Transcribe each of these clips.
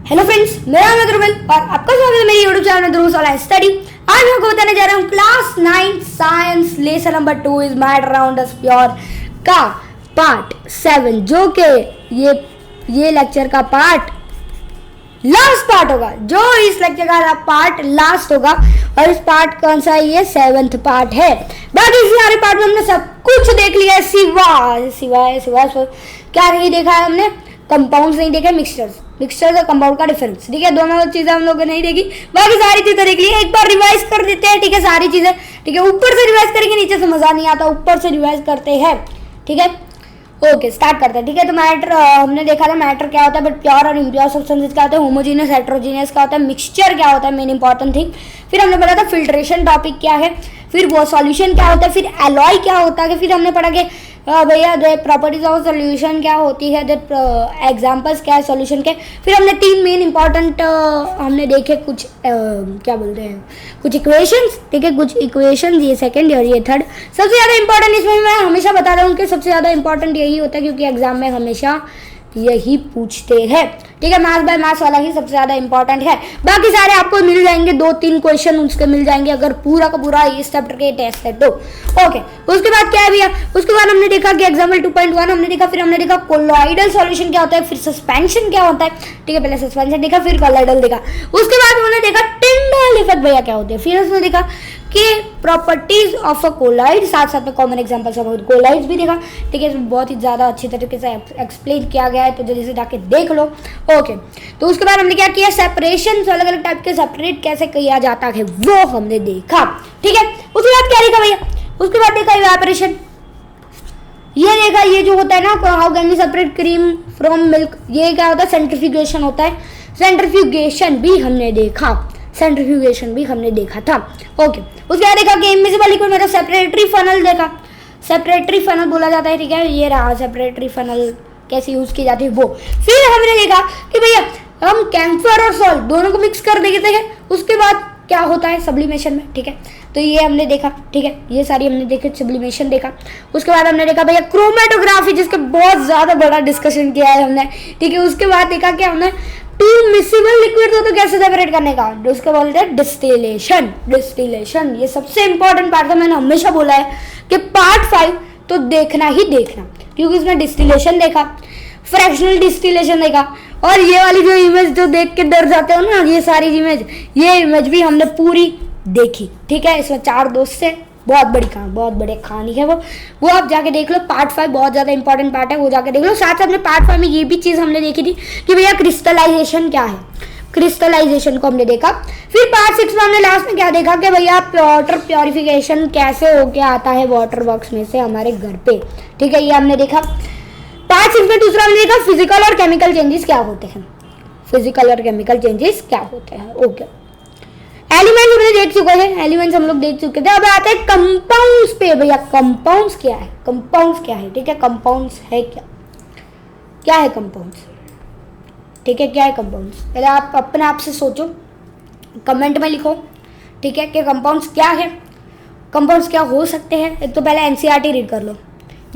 Hello friends, मेरा नाम है ध्रुवल और आपका स्वागत है मेरी यूट्यूब चैनल ध्रुव सोलह स्टडी। आज मैं आपको बताने जा रहा हूँ class 9 science lesson number 2 is matter around us pure का पार्ट 7, जो कि ये लेक्चर का पार्ट लास्ट पार्ट होगा, जो इस लेक्चर का पार्ट लास्ट होगा। और इस पार्ट कौन सा है? ये 7th पार्ट है। बाकी इस सारे पार्ट में हमने सब कुछ देख लिया है सिवाय क्या नहीं देखा है हमने? कंपाउंड्स नहीं देखे, मिक्सचर्स और कंपाउंड का डिफरेंस, ठीक है। दोनों चीजें हम लोगों ने नहीं देखी, बाकी सारी चीजें देख ली। एक बार रिवाइज कर देते हैं, ठीक है, सारी चीजें, ठीक है। ऊपर से रिवाइज करेंगे, नीचे से मजा नहीं आता, ऊपर से रिवाइज करते हैं, ठीक है। ओके, स्टार्ट करते हैं, ठीक है। तो मैटर हमने देखा था मैटर क्या होता है, बट प्योर और इम्प्योर सब्सटेंसेस क्या होता है, होमोजीनियस हेटेरोजीनियस क्या होता है, मिक्सचर क्या होता है, मेन इंपॉर्टेंट थिंग। फिर हमने पढ़ा था फिल्ट्रेशन टॉपिक क्या है, फिर वो सॉल्यूशन क्या होता है, फिर एलॉय क्या होता है, फिर हमने पढ़ा कि भैया प्रॉपर्टीज ऑफ सॉल्यूशन क्या होती है, एग्जांपल्स क्या है सॉल्यूशन के। फिर हमने 3 मेन इंपॉर्टेंट हमने देखे कुछ क्या बोलते हैं, कुछ इक्वेशंस, ठीक है, कुछ इक्वेशंस, ये सेकंड और ये थर्ड। सबसे ज़्यादा इंपॉर्टेंट इसमें मैं हमेशा बता रहा हूँ कि सबसे ज़्यादा इंपॉर्टेंट यही होता है, क्योंकि एग्जाम में हमेशा यही पूछते हैं, ठीक है। मैथ्स बाय मैथ्स वाला ही सबसे ज्यादा इंपॉर्टेंट है। बाकी सारे आपको मिल जाएंगे, 2-3 क्वेश्चन उसके मिल जाएंगे अगर पूरा का पूरा इस चैप्टर के टेस्ट है तो। ओके, उसके बाद क्या है भैया? उसके बाद हमने देखा कि एग्जाम्पल 2.1 हमने देखा, फिर हमने देखा कोलॉइडल सॉल्यूशन क्या होता है, फिर सस्पेंशन क्या होता है, ठीक है। पहले सस्पेंशन देखा, फिर कोलॉइडल देखा। उसके बाद हमने देखा टिंडल इफेक्ट भैया क्या होते हैं, फिर उसने देखा कि प्रॉपर्टीज ऑफ अ कोलाइड, साथ साथ में कॉमन एग्जांपल्स ऑफ कोलाइड्स भी देखा, ठीक है। बहुत ही ज़्यादा अच्छी तरीके से एक्सप्लेन किया गया है, तो जल्दी से जाके देख लो। ओके, तो उसके बाद हमने क्या किया, सेपरेशन, अलग अलग टाइप के सेपरेट कैसे किया जाता है वो हमने देखा, ठीक है। उसके बाद क्या देखा भैया? उसके बाद देखा इवेपोरेशन, ये देखा, ये जो होता है ना, how can we separate cream from milk, ये क्या होता है, सेंट्रीफ्यूगेशन होता है। सेंट्रीफ्यूगेशन भी हमने देखा, सेंट्रीफ्यूगेशन भी हमने देखा था। ओके, उसके बाद देखा कि इमिसिबल लिक्विड मतलब सेपरेटरी फनल देखा, सेपरेटरी फनल बोला जाता है, ठीक है। ये रहा सेपरेटरी फनल कैसे यूज की जाती है वो। फिर हमने देखा कि भैया हम कैम्फर और सॉल्ट दोनों को मिक्स कर देते हैं, उसके बाद क्या होता है सब्लिमेशन में, ठीक है। तो ये हमने देखा, ठीक है, ये सारी हमने देखी, सब्लिमेशन देखा। उसके बाद हमने देखा भैया क्रोमेटोग्राफी, जिसका बहुत ज्यादा बड़ा डिस्कशन किया है हमने, ठीक है। उसके बाद देखा कि हमने 2 मिसिबल लिक्विड तो कैसे सेपरेट करने का, उसके बोलते हैं डिस्टिलेशन। डिस्टिलेशन ये सबसे इंपॉर्टेंट पार्ट है, मैंने हमेशा बोला है कि पार्ट 5 तो देखना ही देखना, क्योंकि इसमें डिस्टिलेशन देखा, फ्रैक्शनल डिस्टिलेशन देखा, और ये वाली जो इमेज जो देख के डर जाते हो ना, ये सारी इमेज, ये इमेज भी हमने पूरी देखी, ठीक है। इसमें 4 दोस्त से बहुत बड़ी कहानी है वो आप जाके देख लो। पार्ट 5 बहुत ज़्यादा इंपॉर्टेंट पार्ट है, वो जाके देख लो। साथ में पार्ट 5 में ये भी चीज़ हमने देखी थी कि भैया क्रिस्टलाइजेशन क्या है, क्रिस्टलाइजेशन को हमने देखा। फिर पार्ट 6 में हमने लास्ट में क्या देखा कि भैया वाटर प्योरिफिकेशन कैसे होके आता है वाटर वर्क्स में से हमारे घर पे, ठीक है, ये हमने देखा। पार्ट 6 में दूसरा हमने देखा फिजिकल और केमिकल चेंजेस क्या होते हैं, फिजिकल और केमिकल चेंजेस क्या होते हैं। ओके, एलिमेंट्स हमने देख चुके हैं, एलिमेंट्स हम लोग देख चुके थे। अब आते हैं कंपाउंड्स पे। भैया कंपाउंड्स क्या है, कंपाउंड्स क्या है, ठीक है। कंपाउंड्स है क्या है कंपाउंड्स, ठीक है, क्या है कंपाउंड्स? पहले आप अपने आप से सोचो, कमेंट में लिखो, ठीक है, कि कंपाउंड्स क्या है, कंपाउंड्स क्या हो सकते हैं। एक तो पहले एनसीईआरटी रीड कर लो,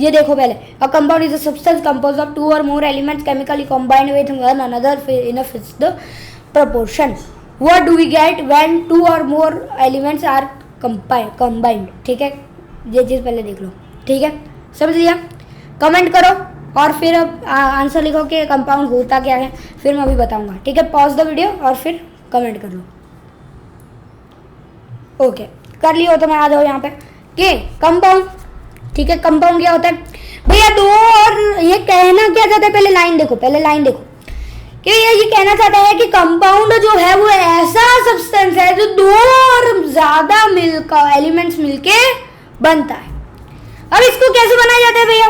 ये देखो पहले। A compound is a substance composed of 2 or more elements chemically combined with one another in a fixed proportion. What do we get when 2 or more elements are combined, ठीक है। ये चीज़ पहले देख लो, ठीक है, समझ लिया। कमेंट करो और फिर आंसर लिखो कि कंपाउंड होता क्या है, फिर मैं अभी बताऊंगा, ठीक है। पॉज द वीडियो और फिर कमेंट कर लो। ओके, कर लियो तो मैं आ जाओ यहाँ पे कि कंपाउंड, ठीक है। कंपाउंड क्या होता है भैया? 2 और ये कहना क्या चाहता है, पहले लाइन देखो, कि ये कहना चाहता है कि कंपाउंड जो है वो ऐसा सब्सटेंस है जो 2 और ज्यादा एलिमेंट्स मिलके बनता है। अब इसको कैसे बनाया जाता है भैया?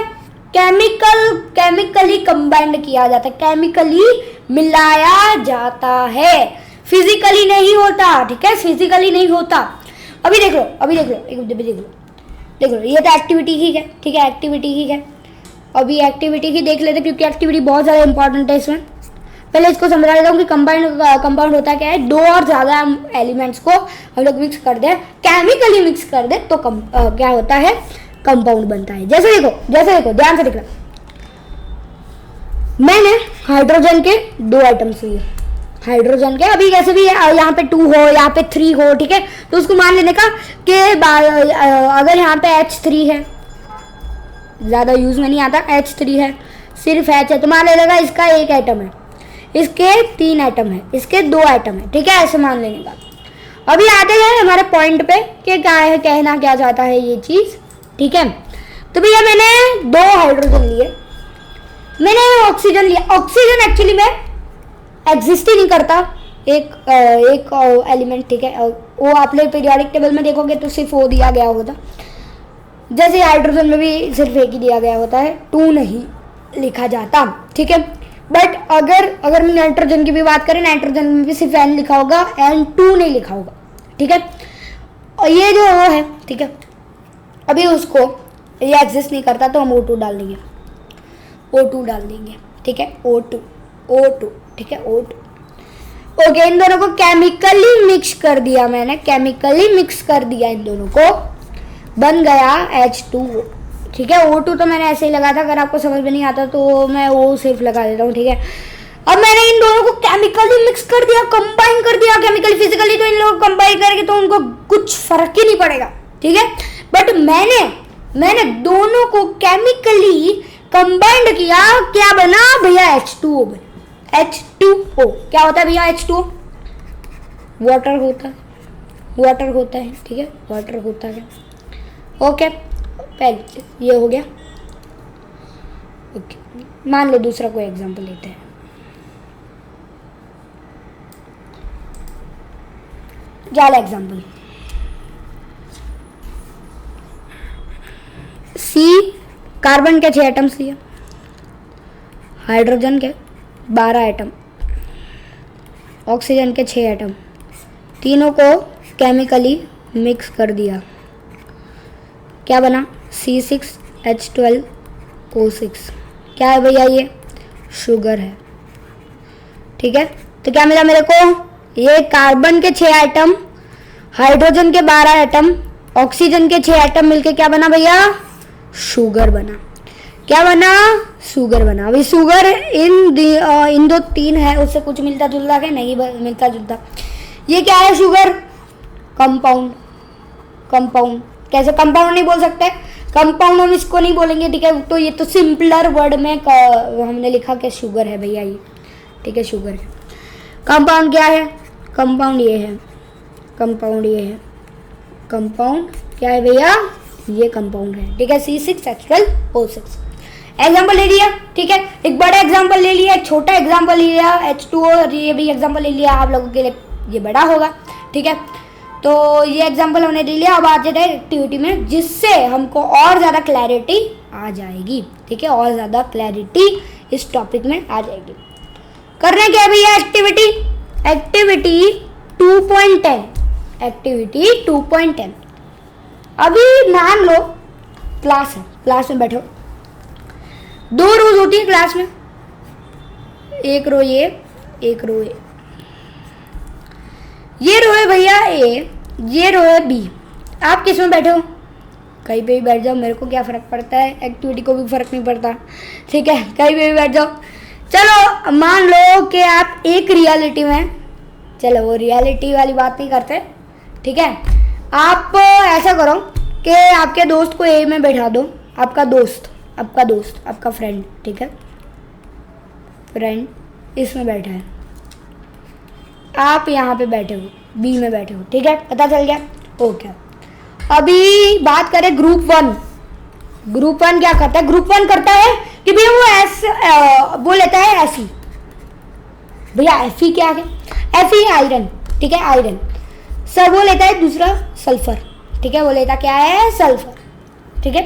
केमिकली कंबाइंड किया जाता है, केमिकली मिलाया जाता है, फिजिकली नहीं होता, ठीक है, फिजिकली नहीं होता। अभी देख लो, ये तो एक्टिविटी ही है, ठीक है, एक्टिविटी ही है। अभी एक्टिविटी ही देख लेते, क्योंकि एक्टिविटी बहुत ज्यादा इंपॉर्टेंट है इसमें। पहले इसको समझा देता हूँ कि कंपाउंड होता क्या है। 2 और ज्यादा एलिमेंट्स को हम लोग मिक्स कर दे, केमिकली मिक्स कर दे, तो क्या होता है, कंपाउंड बनता है। जैसे देखो ध्यान से देखना, मैंने हाइड्रोजन के 2 आइटम्स लिए, हाइड्रोजन के। अभी कैसे भी यहाँ पे 2 हो, यहाँ पे 3 हो, ठीक है, तो उसको मान लेने का कि अगर यहाँ पे H3 है, ज़्यादा यूज में नहीं आता, H3 है, सिर्फ H है, तो मान लेगा इसका 1 एटम है, इसके 3 एटम है, इसके 2 एटम है, ठीक है, ऐसे मान लेने का। अभी आते हैं हमारे पॉइंट पे कि क्या है, कहना क्या चाहता है ये चीज़, ठीक है। तो भैया मैंने 2 हाइड्रोजन लिए, मैंने ऑक्सीजन लिया। ऑक्सीजन एक्चुअली में एग्जिस्ट ही नहीं करता, एक एलिमेंट, ठीक है, वो आप लोग पीरियोडिक टेबल में देखोगे तो सिर्फ वो दिया गया होता, जैसे हाइड्रोजन में भी सिर्फ एक ही दिया गया होता है, 2 नहीं लिखा जाता, ठीक है। बट अगर नाइट्रोजन की भी बात करें, नाइट्रोजन में भी सिर्फ N लिखा होगा, N2 नहीं लिखा होगा, ठीक है। और ये जो वो है, ठीक है, अभी उसको ये एग्जिस्ट नहीं करता तो हम O2 डाल देंगे, O2 डाल देंगे, ठीक है, O2, ठीक है, O2। ओके, इन दोनों को केमिकली मिक्स कर दिया मैंने, केमिकली मिक्स कर दिया इन दोनों को, बन गया H2O, ठीक है। O2 तो मैंने ऐसे ही लगा था, अगर आपको समझ में नहीं आता तो मैं वो सिर्फ लगा देता हूँ, ठीक है। अब मैंने इन दोनों को केमिकली मिक्स कर दिया, कंबाइन कर दिया, केमिकली फिजिकली तो इन लोगों को कंबाइन करेंगे तो उनको कुछ फर्क ही नहीं पड़ेगा, ठीक है। बट मैंने दोनों को केमिकली कंबाइंड किया, क्या बना भैया, H2O बना। H2O क्या होता है भैया, H2O वाटर होता है, ठीक है, वाटर होता है। ओके, पहले ये हो गया। ओके, मान लो दूसरा कोई एग्जांपल लेते हैं। ज्यादा एग्जांपल, C कार्बन के 6 एटम्स लिए, हाइड्रोजन के 12 एटम, ऑक्सीजन के 6 एटम, तीनों को केमिकली मिक्स कर दिया, क्या बना, C6H12O6। क्या है भैया, ये शुगर है, ठीक है। तो क्या मिला मेरे को, ये कार्बन के 6 एटम, हाइड्रोजन के 12 एटम, ऑक्सीजन के 6 एटम मिलके क्या बना भैया, शुगर बना। क्या बना, शुगर बना। अभी शुगर इन दो 3 है, उससे कुछ मिलता जुलता है, नहीं मिलता जुलता। ये क्या है, शुगर कंपाउंड। कैसे कंपाउंड नहीं बोल सकते, कंपाउंड हम इसको नहीं बोलेंगे, ठीक है। तो ये तो सिंपलर वर्ड में हमने लिखा कि शुगर है भैया ये, ठीक है, शुगर है। कंपाउंड क्या है, कंपाउंड ये है, कंपाउंड क्या है भैया, ये कंपाउंड है, ठीक है, C6H12O6। एग्जाम्पल ले लिया, ठीक है, एक बड़ा एग्जाम्पल ले लिया, एक छोटा एग्जाम्पल ले लिया, H2O, ये भी एग्जाम्पल ले लिया, आप लोगों के लिए ये बड़ा होगा, ठीक है। तो ये एग्जाम्पल हमने ले लिया। अब आ जाते हैं एक्टिविटी में, जिससे हमको और ज़्यादा क्लैरिटी आ जाएगी, ठीक है, और ज़्यादा क्लैरिटी इस टॉपिक में आ जाएगी। करना क्या है भैया, एक्टिविटी 2.10। अभी मान लो क्लास है, क्लास में बैठो, 2 रोज होती है क्लास में, एक रो ये, एक रो ये रो है भैया A, ये रो है B। आप किस में बैठे हो, कहीं पे भी बैठ जाओ, मेरे को क्या फ़र्क पड़ता है, एक्टिविटी को भी फ़र्क नहीं पड़ता, ठीक है, कहीं पे भी बैठ जाओ। चलो मान लो कि आप एक रियलिटी में, चलो वो रियलिटी वाली बात नहीं करते, ठीक है। आप ऐसा करो कि आपके दोस्त को A में बैठा दो, आपका दोस्त, आपका फ्रेंड, ठीक है, फ्रेंड इसमें बैठा है, आप यहाँ पे बैठे हो, B में बैठे हो, ठीक है, पता चल गया, ओके। अभी बात करें ग्रुप 1 क्या करता है, ग्रुप 1 करता है कि भैया वो लेता है Fe। भैया Fe क्या है, Fe आयरन, ठीक है, आयरन। सर वो लेता है दूसरा सल्फर, ठीक है, वो लेता क्या है, सल्फर, ठीक है।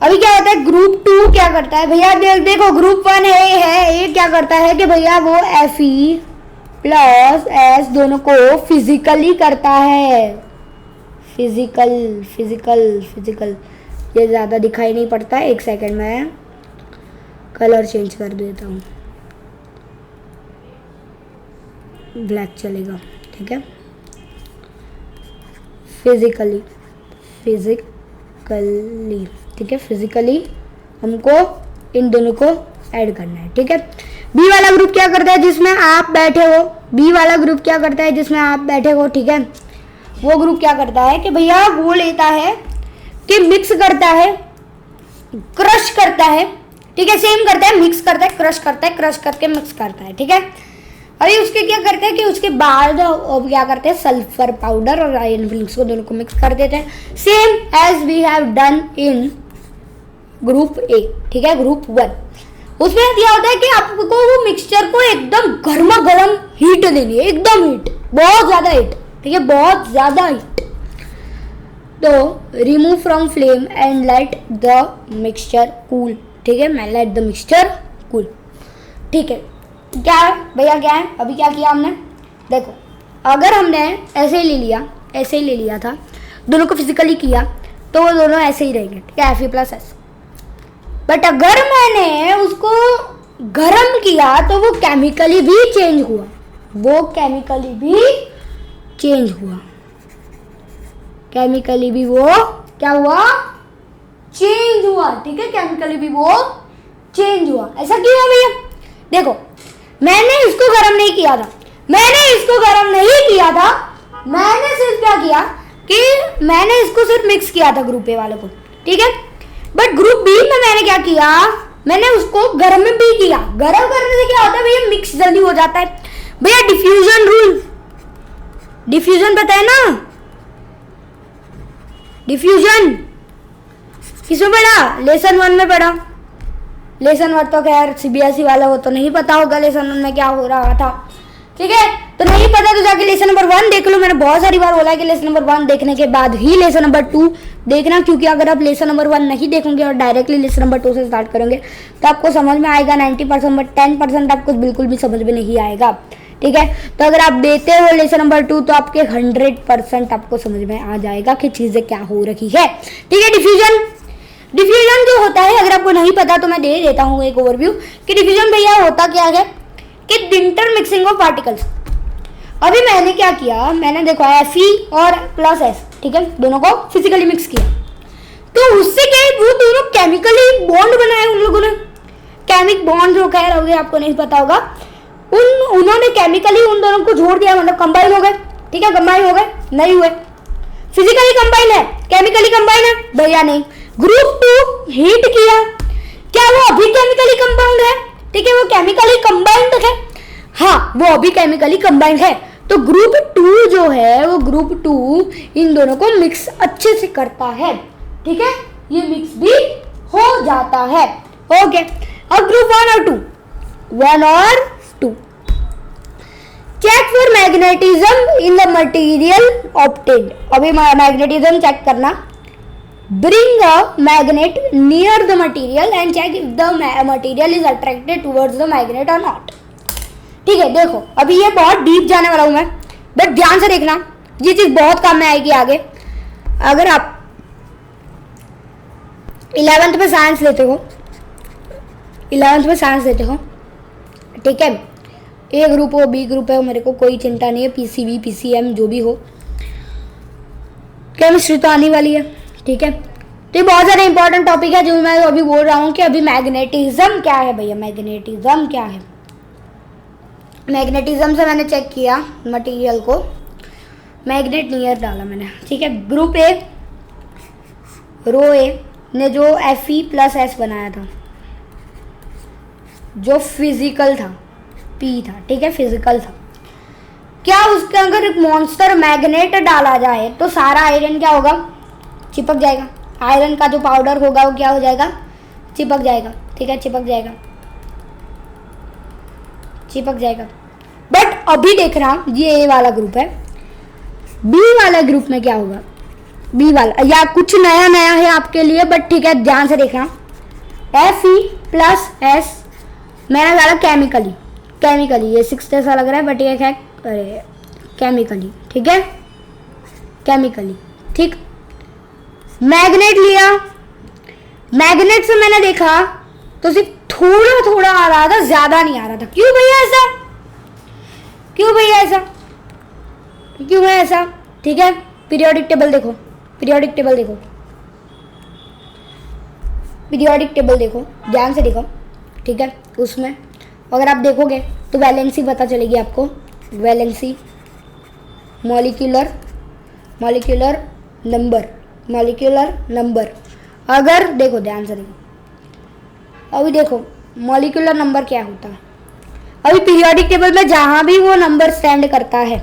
अभी क्या होता है, ग्रुप 2 क्या करता है भैया, देखो ग्रुप 1 है, ये क्या करता है कि भैया वो Fe प्लस S दोनों को फिजिकली करता है, फिजिकल। ये ज़्यादा दिखाई नहीं पड़ता है, एक सेकंड में कलर चेंज कर देता हूँ, ब्लैक चलेगा, ठीक है। फिजिकली, ठीक है, फिजिकली हमको इन दोनों को ऐड करना है, ठीक है। बी वाला ग्रुप क्या करता है जिसमें आप बैठे हो, बी वाला ग्रुप क्या करता है जिसमें आप बैठे हो, ठीक है। वो ग्रुप क्या करता है कि भैया वो लेता है कि मिक्स करता है, क्रश करता है, ठीक है, सेम करता है, मिक्स करता है, क्रश करता है, क्रश करके मिक्स करता है, ठीक है। अभी उसके क्या करते हैं कि उसके बाद क्या करते हैं, सल्फर पाउडर और आयरन फिलिंग्स को दोनों को मिक्स कर देते हैं, same as we have done in group A, ठीक है, ग्रुप 1। उसमें क्या होता है कि आपको वो मिक्सचर को एकदम गर्मा गर्म हीट देनी है, एकदम हीट, बहुत ज्यादा हीट, ठीक है, बहुत ज्यादा हीट। तो remove from flame and let the mixture cool, ठीक है, लेट द मिक्सचर कूल, ठीक है। क्या है भैया, क्या है, अभी क्या किया हमने, देखो अगर हमने ऐसे ही ले लिया, ऐसे ही ले लिया था, दोनों को फिजिकली किया तो वो दोनों ऐसे ही रहेंगे, ठीक है, Fe+S। बट अगर मैंने उसको गर्म किया तो वो केमिकली भी चेंज हुआ, वो केमिकली भी चेंज हुआ, केमिकली भी वो क्या हुआ, चेंज हुआ, ठीक है, केमिकली भी वो चेंज हुआ। ऐसा क्यों है भैया, देखो मैंने इसको गर्म नहीं किया था, मैंने इसको गर्म नहीं किया था, मैंने सिर्फ क्या किया कि मैंने इसको सिर्फ मिक्स किया था ग्रुप ए वाले को, ठीक है। बट ग्रुप बी में मैंने क्या किया, मैंने उसको गर्म में भी किया। गर्म करने से क्या होता है भैया, मिक्स जल्दी हो जाता है भैया। डिफ्यूजन रूल, डिफ्यूजन पता है ना, डिफ्यूजन किसमें पढ़ा, लेसन 1 में पढ़ा। लेसन 1 तो खैर CBSE वाला हो तो नहीं पता होगा लेसन 1 में क्या हो रहा था, ठीक है। तो नहीं पता तो जाके लेसन नंबर 1 देख लो। मैंने बहुत सारी बार बोला है कि लेसन नंबर 1 देखने के बाद ही लेसन नंबर 2 देखना, क्योंकि अगर आप लेसन नंबर 1 नहीं देखोगे और डायरेक्टली लेसन नंबर 2 से स्टार्ट करोगे तो आपको समझ में आएगा 90%, बट 10% आपको बिल्कुल भी समझ में नहीं आएगा, ठीक है। तो अगर आप देते हो लेसन नंबर 2 तो आपके 100% आपको समझ में आ जाएगा कि चीजें क्या हो रही है, ठीक है। डिफ्यूजन, डिफ्यूजन जो होता है, अगर आपको नहीं पता तो मैं दे देता हूँ एक ओवरव्यू कि डिफ्यूजन भैया होता क्या है कि इंटरमिक्सिंग ऑफ पार्टिकल्स। अभी मैंने क्या किया, मैंने देखो Fe और +S, ठीक है, दोनों को फिजिकली मिक्स किया, तो उससे क्या है, वो दोनों केमिकली बॉन्ड बनाए उन लोगों ने। केमिक बॉन्ड जो कह रहे होगे आपको नहीं पता होगा, उन्होंने केमिकली उन दोनों को जोड़ दिया, मतलब कंबाइन हो गए, ठीक है, कंबाइन हो गए, नहीं हुए, फिजिकली कंबाइन है, केमिकली कंबाइन है भैया नहीं। ग्रुप 2 हीट किया, क्या वो अभी केमिकली कंपाउंड है, ठीक है, वो केमिकली कंबाइंड है, हाँ वो अभी केमिकली कंबाइंड है। तो ग्रुप 2 जो है वो ग्रुप 2 इन दोनों को मिक्स अच्छे से करता है, ठीक है, ये मिक्स भी हो जाता है, ओके। अब ग्रुप 1 और 2, 1 और 2, check for magnetism in the material obtained. अभी मैग्नेटिज्म चेक करना, bring a magnet near the material and check if the material is attracted towards the magnet or not, ठीक है। देखो अभी ये बहुत डीप जाने वाला हूं मैं, बट ध्यान से देखना, ये चीज बहुत काम में आएगी आगे। अगर आप 11th में साइंस लेते हो, 11th में साइंस लेते हो, ठीक है, ए ग्रुप हो बी ग्रुप है, मेरे को कोई चिंता नहीं है, PCB PCM जो भी हो, केमिस्ट्री तो आने वाली है, ठीक है। तो ये बहुत ज़्यादा इंपॉर्टेंट टॉपिक है जो मैं अभी बोल रहा हूँ कि अभी मैग्नेटिज्म क्या है भैया, मैग्नेटिज्म क्या है। मैग्नेटिज्म से मैंने चेक किया मटेरियल को, मैग्नेट नियर डाला मैंने, ठीक है। ग्रुप ए, रो ए ने जो Fe+S बनाया था, जो फिजिकल था, P था, ठीक है, फिजिकल था, क्या उसके अगर एक मॉन्स्टर मैग्नेट डाला जाए तो सारा आयरन क्या होगा, चिपक जाएगा। आयरन का जो पाउडर होगा वो क्या हो जाएगा, चिपक जाएगा, ठीक है, चिपक जाएगा, चिपक जाएगा। बट अभी देख रहा ये ए वाला ग्रुप है, बी वाला ग्रुप में क्या होगा, बी वाला या कुछ नया नया है आपके लिए, बट ठीक है ध्यान से देखना। Fe+S मैंने डाला केमिकली, केमिकली ये 6 जैसा लग रहा है बट ये है अरे केमिकली, ठीक है, केमिकली, ठीक। मैग्नेट लिया, मैग्नेट से मैंने देखा तो सिर्फ थोड़ा थोड़ा आ रहा था, ज्यादा नहीं आ रहा था। क्यों भैया ऐसा, क्यों भैया ऐसा, क्यों है ऐसा, ठीक है। पीरियोडिक टेबल देखो, पीरियोडिक टेबल देखो, पीरियोडिक टेबल देखो, ध्यान से देखो, ठीक है। उसमें अगर आप देखोगे तो वैलेंसी पता चलेगी आपको, वैलेंसी, मॉलिक्यूलर नंबर। अगर देखो ध्यान से देखो, अभी देखो मॉलिक्यूलर नंबर क्या होता है। अभी पीरियोडिक टेबल में जहां भी वो नंबर स्टैंड करता है,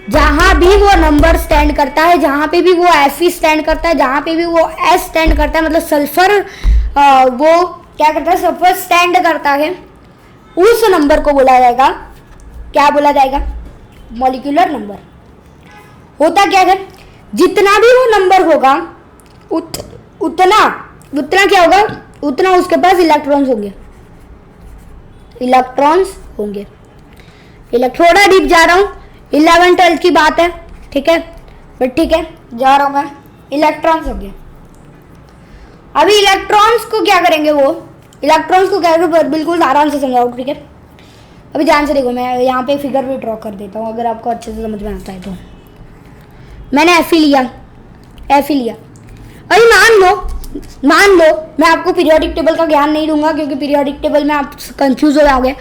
जहां पे भी वो Fe स्टैंड करता है, जहां पे भी वो S स्टैंड करता है, मतलब सल्फर वो क्या करता है, सल्फर स्टैंड करता है, उस नंबर को बोला जाएगा, क्या बोला जाएगा, मॉलिक्यूलर नंबर। होता क्या है, जितना भी वो नंबर होगा उतना क्या होगा, उतना उसके पास इलेक्ट्रॉन्स होंगे। थोड़ा डीप जा रहा हूँ, 11-12 की बात है, ठीक है, बट ठीक है जा रहा हूँ मैं। इलेक्ट्रॉन्स हो गया। अभी इलेक्ट्रॉन्स को क्या करेंगे, बिल्कुल आराम से समझाओ, ठीक है। अभी ध्यान से देखो, मैं यहाँ पे फिगर भी ड्रॉ कर देता हूँ अगर आपको अच्छे से समझ में आता है तो। मैंने Fe लिया। अभी मान लो मैं आपको पीरियोडिक टेबल का ज्ञान नहीं दूंगा क्योंकि पीरियोडिक टेबल में आप कंफ्यूज हो जाओगे।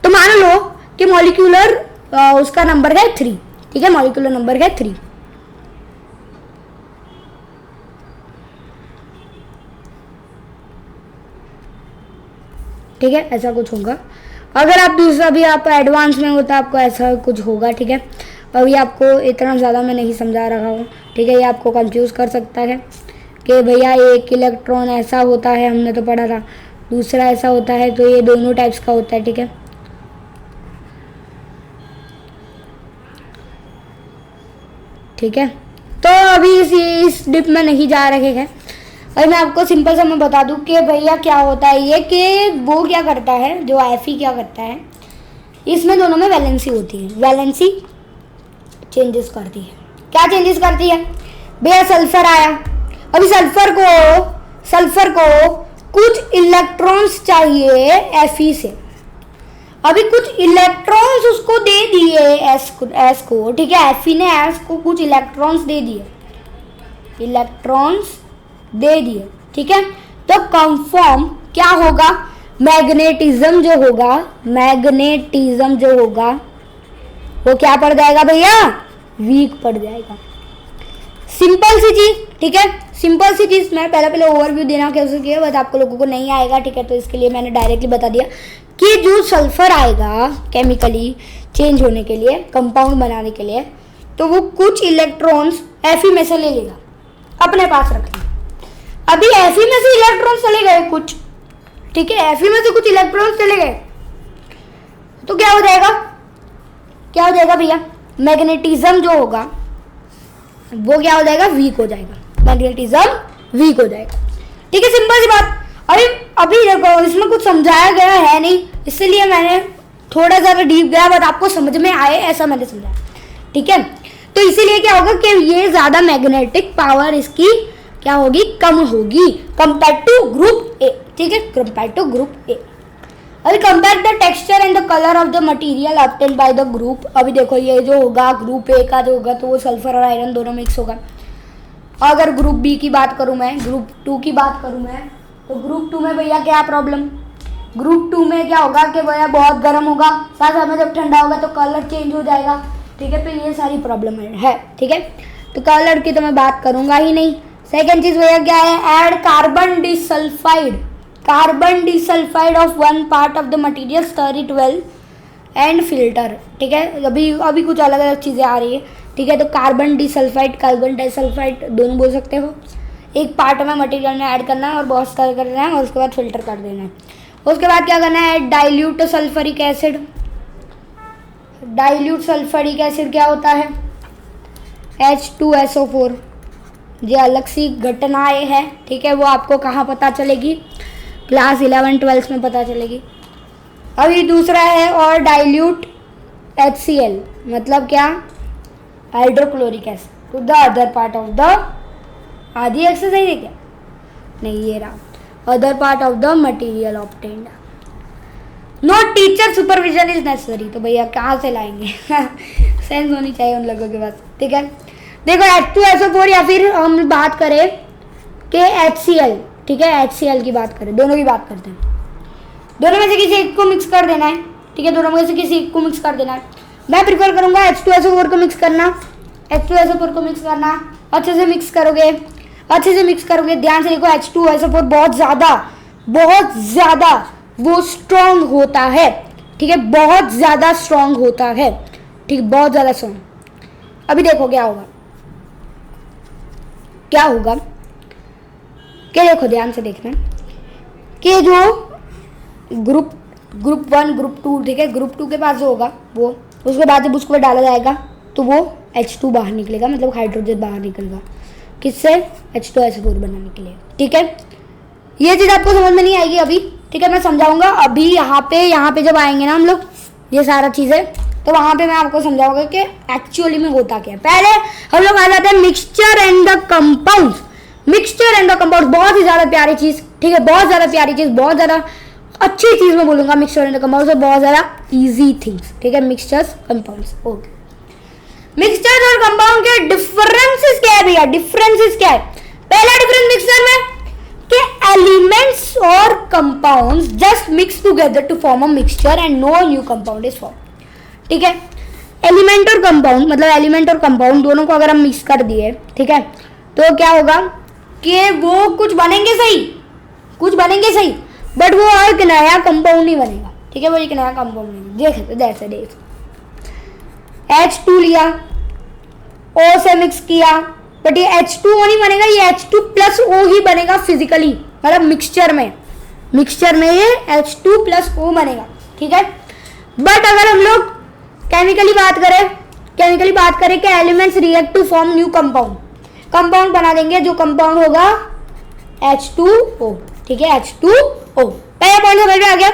तो मान लो कि मॉलिक्यूलर उसका नंबर है 3, ठीक है, मॉलिक्यूलर नंबर है 3। ठीक है, ऐसा कुछ होगा। अगर आप दूसरा भी आप एडवांस में हो तो आपको ऐसा कुछ होगा, ठीक है। अभी आपको इतना ज़्यादा मैं नहीं समझा रहा हूँ, ठीक है। ये आपको कंफ्यूज कर सकता है कि भैया एक इलेक्ट्रॉन ऐसा होता है, हमने तो पढ़ा था, दूसरा ऐसा होता है, तो ये दोनों टाइप्स का होता है, ठीक है। ठीक है, तो अभी इस डिप में नहीं जा रहे हैं। अभी मैं आपको सिंपल सा मैं बता दूं कि भैया क्या होता है ये, कि वो क्या करता है, जो Fe क्या करता है, इसमें दोनों में वैलेंसी होती है। वैलेंसी चेंजेस करती है। क्या चेंजेस करती है भैया, सल्फर आया। अभी सल्फर को कुछ इलेक्ट्रॉन्स चाहिए Fe से। अभी कुछ इलेक्ट्रॉन्स उसको दे दिए एस को, ठीक है। Fe ने S को कुछ इलेक्ट्रॉन्स दे दिए, ठीक है। तो कंफर्म क्या होगा, मैग्नेटिज्म जो होगा वो क्या पड़ जाएगा भैया, वीक पड़ जाएगा। सिंपल सी चीज, ठीक है, सिंपल सी चीज। मैं पहले ओवरव्यू देना कैसे किया, बस आपको लोगों को नहीं आएगा, ठीक है। तो इसके लिए मैंने डायरेक्टली बता दिया कि जो सल्फर आएगा केमिकली चेंज होने के लिए, कंपाउंड बनाने के लिए, तो वो कुछ इलेक्ट्रॉन्स Fe में से ले लेगा, अपने पास रखेगा। अभी Fe में से इलेक्ट्रॉन्स चले गए कुछ, ठीक है, Fe में से कुछ इलेक्ट्रॉन्स चले गए, तो क्या हो जाएगा भैया, मैग्नेटिज्म जो होगा वो क्या हो जाएगा, वीक हो जाएगा। मैग्नेटिज्म वीक हो जाएगा, ठीक है, सिंपल सी बात। अभी देखो इसमें कुछ समझाया गया है नहीं, इसलिए मैंने थोड़ा ज़्यादा डीप गया, बट आपको समझ में आए ऐसा मैंने समझाया, ठीक है। तो इसीलिए क्या होगा कि ये ज़्यादा मैग्नेटिक पावर इसकी क्या होगी, कम होगी कंपेयर टू ग्रुप ए, ठीक है, कंपेयर टू ग्रुप ए। अभी compare the texture and the colour of the material obtained by the group. अभी देखो ये जो होगा ग्रुप ए का जो होगा, तो वो सल्फर और आयरन दोनों मिक्स होगा। अगर ग्रुप बी की बात करूँ मैं, ग्रुप 2 की बात करूँ मैं, तो ग्रुप 2 में भैया क्या प्रॉब्लम, ग्रुप 2 में क्या होगा कि भैया बहुत गर्म होगा, साथ में जब ठंडा होगा तो कलर चेंज हो जाएगा, ठीक है। तो ये सारी प्रॉब्लम है, ठीक है। तो कलर की तो मैं बात करूँगा ही नहीं। सेकेंड चीज़ भैया क्या है, add carbon disulphide of 1 part of the material, stir it well and filter, ठीक है। अभी कुछ अलग अलग चीज़ें आ रही है, ठीक है। तो कार्बन डाइसल्फाइड दोनों बोल सकते हो। एक पार्ट में मटेरियल में ऐड करना है और बहुत स्टर करना है और उसके बाद फिल्टर कर देना है। उसके बाद क्या करना है, डाइल्यूट सल्फ्यूरिक एसिड क्या होता है, H2SO4। ये अलग सी घटनाएं हैं, ठीक है, वो आपको कहाँ पता चलेगी, क्लास 11-12 में पता चलेगी। अभी दूसरा है और डाइल्यूट HCl, मतलब क्या, hydrochloric acid to the other part of the, आधी एक्सरसाइज है क्या, नहीं ये रहा, other part of the material obtained. No teacher supervision is necessary. तो भैया कहाँ से लाएंगे सेंस होनी चाहिए उन लोगों के पास, ठीक है। देखो H2SO4 या फिर हम बात करें कि HCl, ठीक है, HCl की बात करें, दोनों की बात करते हैं। दोनों में से किसी एक को मिक्स कर देना है, ठीक है, दोनों में से किसी एक को मिक्स कर देना है। मैं प्रिफर करूंगा H2SO4 को मिक्स करना, H2SO4 को मिक्स करना। अच्छे से मिक्स करोगे, अच्छे से मिक्स करोगे, ध्यान से देखो। H2SO4 बहुत ज़्यादा वो स्ट्रॉन्ग होता है, ठीक है, बहुत ज़्यादा स्ट्रॉन्ग होता है, ठीक, बहुत ज़्यादा स्ट्रॉन्ग। अभी देखो क्या होगा, क्या होगा कि देखो ध्यान से देखना कि जो ग्रुप 1 ग्रुप 2, ठीक है, ग्रुप 2 के पास जो होगा वो, उसके बाद जब उसको डाला जाएगा तो वो H2 बाहर निकलेगा, मतलब हाइड्रोजन बाहर निकलेगा, किससे? H2SO4 बनाने के लिए, ठीक है। ये चीज़ आपको समझ में नहीं आएगी अभी, ठीक है, मैं समझाऊंगा अभी। यहाँ पे जब आएंगे ना हम लोग ये सारा चीज़ें, तो वहाँ पे मैं आपको समझाऊंगा कि एक्चुअली में होता क्या है। पहले हम लोग आ जाते हैं mixture and the compounds. Mixture and the compounds बहुत ही ज़्यादा प्यारी चीज़, ठीक है, बहुत ज़्यादा प्यारी चीज़, बहुत ज़्यादा अच्छी चीज़ मैं बोलूँगा। मिक्सचर एंड द कंपाउंड्स बहुत ज़्यादा ईजी थिंग्स, ठीक है, मिक्सचर्स कंपाउंड्स, ओके। मिक्सचर और कंपाउंड के डिफरेंसेस क्या है भैया? डिफरेंसेस क्या है? पहला डिफरेंस मिक्सचर में कि एलिमेंट्स और compounds just mix together to form a mixture and no new compound is form, ठीक है। एलिमेंट और कंपाउंड, मतलब एलिमेंट और कंपाउंड दोनों को अगर हम मिक्स कर दिए, ठीक है, तो क्या होगा कि वो कुछ बनेंगे सही, बट वो एक नया कंपाउंड नहीं बनेगा, ठीक है, वो एक नया कंपाउंड नहीं। देख H2 लिया, O से मिक्स किया, बट ये H2O नहीं बनेगा, ये H2+O ही बनेगा फिजिकली, मतलब मिक्सचर में ये H2+O बनेगा, ठीक है। बट अगर हम लोग केमिकली बात करें कि elements react to form new compound बना देंगे, जो कंपाउंड होगा H2O, ठीक है, H2O। पहला पॉइंट समझ में आ गया।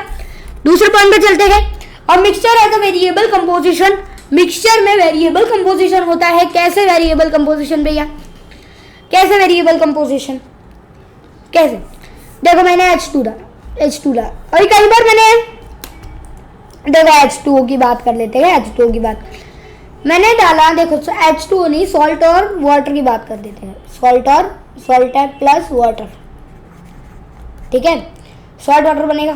दूसरे पॉइंट पे चलते हैं। और mixture as a variable composition, mixture में वेरिएबल कंपोजिशन होता है। कैसे वेरिएबल कंपोजिशन भैया? कैसे वेरिएबल कंपोजिशन? कैसे? देखो मैंने H2 ला और कई बार मैंने देखो H2O की बात कर लेते हैं। H2O की बात मैंने डाला, देखो H2O नहीं, सॉल्ट और वाटर की बात कर देते हैं। सॉल्ट है प्लस वाटर, ठीक है, सॉल्ट वाटर बनेगा।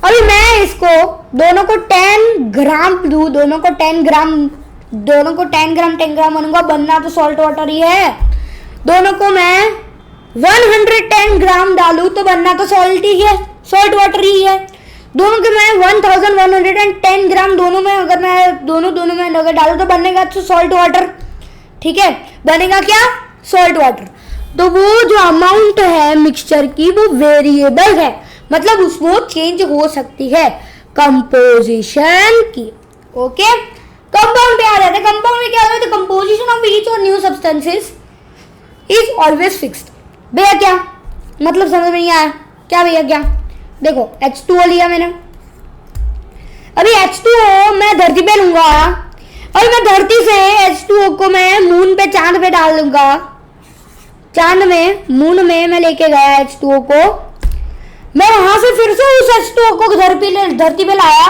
अभी मैं इसको दोनों को 10 ग्राम दूं, दोनों को 10 ग्राम बनूंगा, बनना तो सॉल्ट वाटर ही है। दोनों को मैं 110 ग्राम डालूं तो बनना तो सॉल्ट वाटर ही है। दोनों के मैं 1110 ग्राम दोनों में अगर डालूं तो बनेगा तो सॉल्ट वाटर, ठीक है, बनेगा क्या? Salt water. तो वो जो अमाउंट है मिक्सचर की वो वेरिएबल है, मतलब वो चेंज हो सकती है कंपोजिशन की, ओके। कंपाउंड पे आ जाते हैं। कंपाउंड में क्या होता है? कंपोजिशन ऑफ ईच और new substances is always fixed. भैया क्या मतलब समझ में नहीं आया क्या भैया? क्या देखो H2O लिया मैंने, अभी H2O मैं धरती पे लूंगा और मैं धरती से H2O को मैं मून पे, चांद पे डाल दूंगा। मून में मैं लेके गया H2O को, मैं वहां से फिर से उस H2O को धरती पे लाया,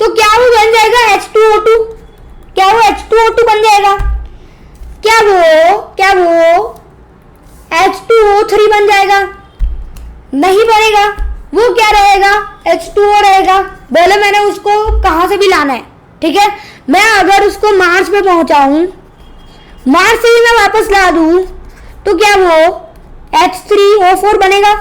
तो क्या वो बन जाएगा H2O2? क्या वो H2O2 बन जाएगा? क्या वो H2O3 बन जाएगा? नहीं बनेगा। वो क्या रहेगा? H2O रहेगा। बोले मैंने उसको कहां से भी लाना है, ठीक है, मैं अगर उसको मार्स पे पहुंचाऊं, मार्स से ही मैं वापस ला दूं, तो क्या वो H3O4 बनेगा?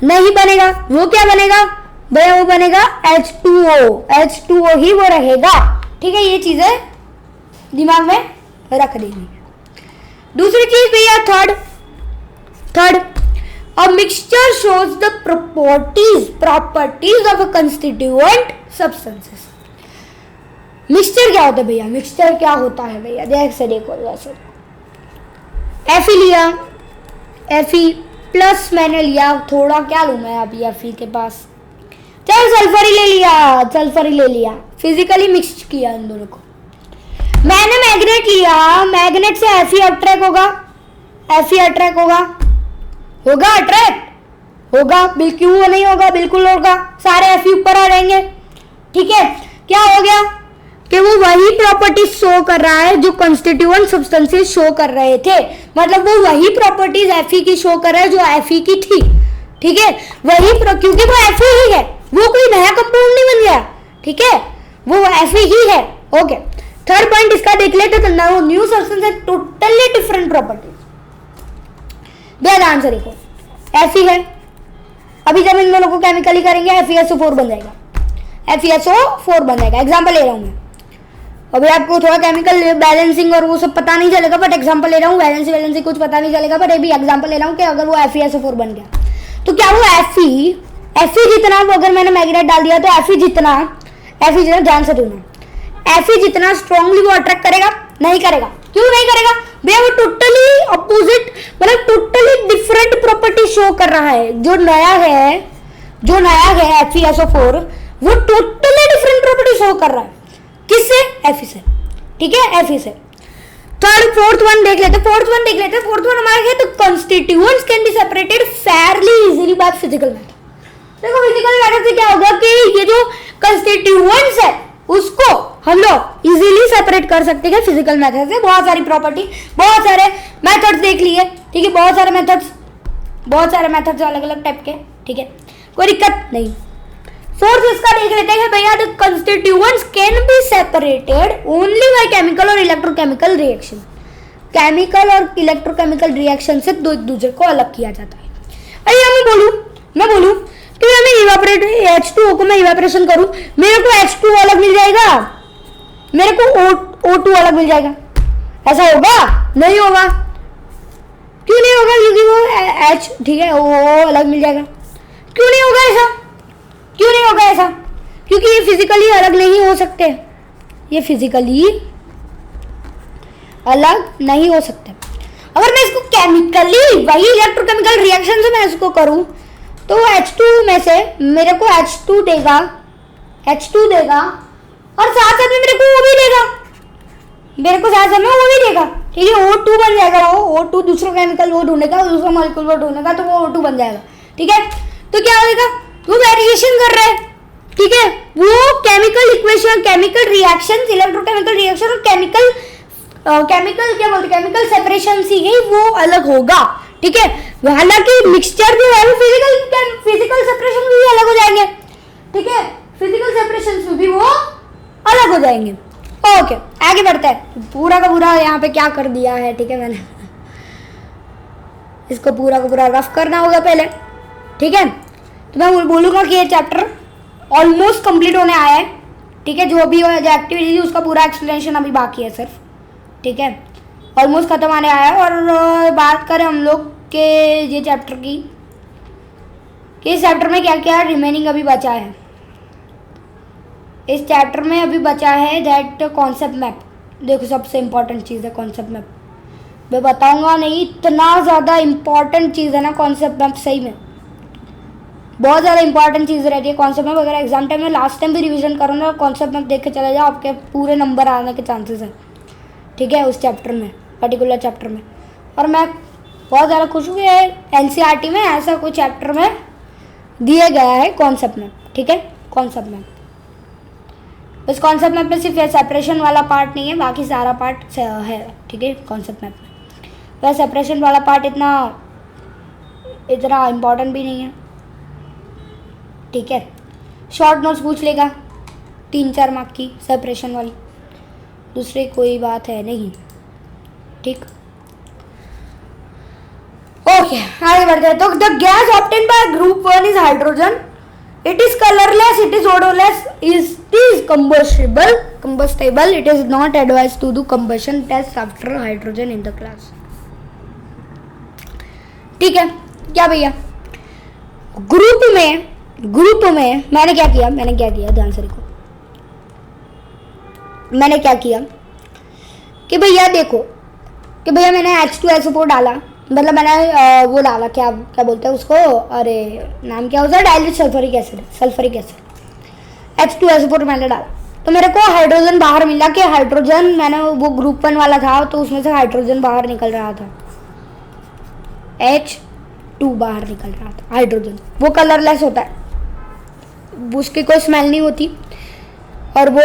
नहीं बनेगा। वो क्या बनेगा भैया? वो बनेगा H2O ही वो रहेगा, ठीक है। ये चीजें दिमाग में रख देंगे। दूसरी चीज भैया third A mixture shows the properties of a constituent substances. Mixture क्या होता है भैया? मिक्सचर क्या होता है भैया? देखो जैसे Fe लिया, Fe प्लस मैंने लिया थोड़ा, क्या लूँ मैं अभी Fe के पास, चल सल्फर ही ले लिया, फिजिकली मिक्स किया इन दोनों को। मैंने मैग्नेट लिया, मैग्नेट से Fe अट्रैक्ट होगा, बिल्कुल नहीं होगा, बिल्कुल होगा, सारे Fe ऊपर आ जाएंगे, ठीक है। क्या हो गया? कि वो वही प्रॉपर्टीज शो कर रहा है जो कंस्टिट्यूएंट सब्सटेंसेस शो कर रहे थे, मतलब वो वही प्रॉपर्टीज Fe की शो कर रहा है जो Fe की थी, ठीक है, वही क्योंकि वो Fe ही है, वो कोई नया कंपाउंड नहीं बन गया, ठीक है, वो Fe ही है। ओके, थर्ड पॉइंट इसका देख लेते तो न्यू सब्सटेंस है टोटली डिफरेंट प्रॉपर्टीज। ध्यान आंसर देखो, Fe है, अभी जब इन दोनों को केमिकली करेंगे FeSO4 बन जाएगा, FeSO4 बन जाएगा। एग्जाम्पल ले रहा हूँ मैं, अभी आपको थोड़ा केमिकल बैलेंसिंग और वो सब पता नहीं चलेगा, बट एग्जांपल ले रहा हूँ, बैलेंसिंग कुछ पता नहीं चलेगा, बट अभी एग्जांपल ले रहा हूँ कि अगर वो FeSO4 बन गया तो क्या वो Fe जितना, वो अगर मैंने मैग्नेट डाल दिया तो Fe जितना ध्यान से सुनना, Fe जितना स्ट्रांगली वो अट्रैक्ट करेगा? नहीं करेगा। क्यों नहीं करेगा भैया? वो टोटली अपोजिट, मतलब टोटली डिफरेंट प्रॉपर्टी शो कर रहा है। जो नया है FeSO4 वो टोटली डिफरेंट प्रॉपर्टी शो कर रहा है, किससे? Fe से, ठीक है, Fe से। फोर्थ वन देख लेते हैं। फोर्थ वन हमारा है तो constituents can be separated Fairlie easily by physical method. देखो फिजिकल मेथड से क्या होगा कि ये जो कंस्टिट्यूएंट्स है उसको हम लोग इजीली सेपरेट कर सकते हैं फिजिकल मेथड से। बहुत सारी प्रॉपर्टी, बहुत सारे मेथड्स देख लिए, ठीक है, बहुत सारे मेथड्स अलग अलग टाइप के, ठीक है, कोई दिक्कत नहीं। फोर्थ इसका देख लेते हैं भैया, the constituents can be separated only by chemical और इलेक्ट्रोकेमिकल रिएक्शन। केमिकल और इलेक्ट्रोकेमिकल रिएक्शन से दो एक दूसरे को अलग किया जाता है। अरे मैं बोलूं कि मैं इवेपोरेट H2O को मैं इवेपोरेशन करूं, मेरे को H2O अलग मिल जाएगा, मेरे को O2 अलग मिल जाएगा, ऐसा होगा? नहीं होगा। क्यों नहीं होगा? क्योंकि वो H, ठीक है, O अलग मिल जाएगा। क्यों नहीं होगा ऐसा? क्योंकि ये फिजिकली अलग नहीं हो सकते, ये फिजिकली अलग नहीं हो सकते। अगर मैं इसको केमिकली वही इलेक्ट्रोकेमिकल रिएक्शन से मैं इसको करूं तो H2 में से मेरे को H2 देगा और साथ में मेरे को वो भी देगा, ठीक है, O2 बन जाएगा। O2 दूसरा केमिकल वो ढूंढेगा, दूसरा मॉलिक्यूल वो ढूंढेगा, तो वो O2 बन जाएगा, ठीक है। तो क्या होगा? वो वेरिएशन कर रहा है, ठीक है, वो chemical equation, chemical reaction, electrochemical reaction और केमिकल सेपरेशन से ही वो अलग होगा, ठीक है। हालांकि मिक्सचर जो है वो फिजिकल सेपरेशन भी अलग हो जाएंगे, ठीक है, फिजिकल सेपरेशन से भी वो अलग हो जाएंगे। ओके, आगे बढ़ते हैं। पूरा का पूरा यहाँ पे क्या कर दिया है, ठीक है, मैंने इसको पूरा का पूरा रफ करना होगा पहले, ठीक है। तो मैं बोलूँगा कि ये चैप्टर ऑलमोस्ट कंप्लीट होने आया है, ठीक है। जो भी जो एक्टिविटी थी उसका पूरा एक्सप्लेनेशन अभी बाकी है सिर्फ, ठीक है, ऑलमोस्ट खत्म आने आया है। और बात करें हम लोग के ये चैप्टर की, कि इस चैप्टर में क्या क्या रिमेनिंग अभी बचा है। इस चैप्टर में अभी बचा है दैट कॉन्सेप्ट मैप। देखो सबसे इम्पोर्टेंट चीज़ है कॉन्सेप्ट मैप, मैं बताऊंगा नहीं, इतना ज़्यादा इम्पॉर्टेंट चीज़ है ना कॉन्सेप्ट मैप, सही में बहुत ज़्यादा इंपॉर्टेंट चीज़ रहती है कॉन्सेप्ट मैप। अगर एग्जाम टाइम में लास्ट टाइम भी रिवीजन करो ना, कॉन्सेप्ट मैप देख के चले जाओ, आपके पूरे नंबर आने के चांसेस हैं, ठीक है, उस चैप्टर में, पर्टिकुलर चैप्टर में। और मैं बहुत ज़्यादा खुश हूँ कि NCERT में ऐसा कोई चैप्टर में दिया गया है कॉन्सेप्ट मैप, ठीक है, कॉन्सेप्ट मैप। इस कॉन्सेप्ट मैप में सिर्फ ये सेपरेशन वाला पार्ट नहीं है, बाकी सारा पार्ट है, ठीक है, कॉन्सेप्ट मैप में। वह सेपरेशन वाला पार्ट इतना इम्पॉर्टेंट भी नहीं है, ठीक है। शॉर्ट नोट्स पूछ लेगा 3-4 मार्क की सेपरेशन वाली, दूसरी कोई बात है नहीं, ठीक। ओके, आगे बढ़ते हैं। तो the gas obtain by group 1 is hydrogen, it is colourless, it is odourless, it is combustible, it is not advised to do combustion test after hydrogen in the class, ठीक है। क्या भैया, ग्रुप में मैंने क्या किया ध्यान से देखो, मैंने क्या किया कि भैया देखो कि भैया मैंने H2SO4 डाला, मतलब मैंने वो डाला, क्या बोलते हैं उसको, अरे नाम क्या होता है, डाइल्यूट सल्फ्यूरिक एसिड H2SO4 मैंने डाला, तो मेरे को हाइड्रोजन बाहर मिला। कि हाइड्रोजन मैंने वो ग्रुप 1 वाला था तो उसमें से हाइड्रोजन बाहर निकल रहा था, H2 बाहर निकल रहा था, हाइड्रोजन वो कलरलेस होता है, उसकी कोई स्मेल नहीं होती और वो